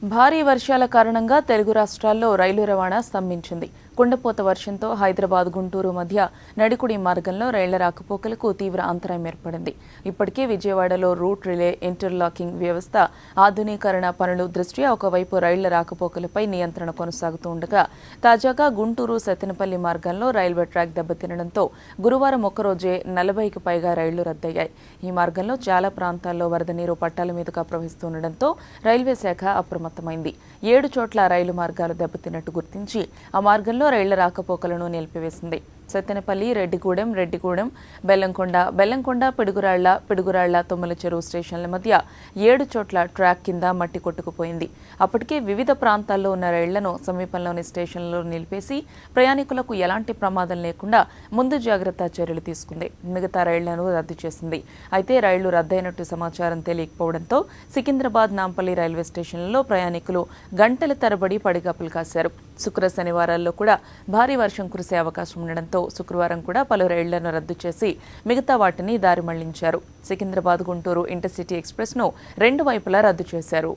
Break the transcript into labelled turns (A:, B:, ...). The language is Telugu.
A: భారీ వర్షాల కారణంగా తెలుగు రాష్ట్రాల్లో రైలు రవాణా స్తంభించింది. కుండపోత వర్షంతో హైదరాబాద్ గుంటూరు మధ్య నడికుడి మార్గంలో రైళ్ల రాకపోకలకు తీవ్ర అంతరాయం ఏర్పడింది. ఇప్పటికే విజయవాడలో రూట్ రిలే ఇంటర్లాకింగ్ వ్యవస్థ ఆధునీకరణ పనులు దృష్ట్యా ఒకవైపు రైళ్ల రాకపోకలపై నియంత్రణ కొనసాగుతూ ఉండగా, తాజాగా గుంటూరు సత్తెనపల్లి మార్గంలో రైల్వే ట్రాక్ దెబ్బతినడంతో గురువారం ఒక్కరోజే 40కి పైగా రైళ్లు రద్దయ్యాయి. ఈ మార్గంలో చాలా ప్రాంతాల్లో వరద నీరు పట్టాల మీదుగా ప్రవహిస్తుండటంతో రైల్వే శాఖ అప్రమత్తమైంది. 7 చోట్ల రైలు మార్గాలు దెబ్బతిన్నట్టు గుర్తించి ఆ మార్గంలో రైళ్ల రాకపోకలను నిలిపివేసింది. సత్తెనపల్లి, రెడ్డిగూడెం, బెల్లంకొండ, పిడుగురాళ్ల, తొమ్మల చెరువు స్టేషన్ల మధ్య 7 చోట్ల ట్రాక్ కింద మట్టి కొట్టుకుపోయింది. అప్పటికే వివిధ ప్రాంతాల్లో ఉన్న రైళ్లను సమీపంలోని స్టేషన్లలో నిలిపేసి ప్రయాణికులకు ఎలాంటి ప్రమాదం లేకుండా ముందు జాగ్రత్త చర్యలు తీసుకుంది. మిగతా రైళ్లను రద్దు చేసింది. అయితే రైళ్లు రద్దయినట్టు సమాచారం తెలియకపోవడంతో సికింద్రాబాద్, నాంపల్లి రైల్వే స్టేషన్లలో ప్రయాణికులు గంటల తరబడి పడిగాపులు కాశారు. శుక్ర, శనివారాల్లో కూడా భారీ వర్షం కురిసే అవకాశం ఉండడంతో శుక్రవారం కూడా పలు రైళ్లను రద్దు చేసి మిగతా వాటిని దారి మళ్లించారు. సికింద్రాబాద్ గుంటూరు ఇంటర్సిటీ ఎక్స్ప్రెస్ను 2 వైపులా రద్దు చేశారు.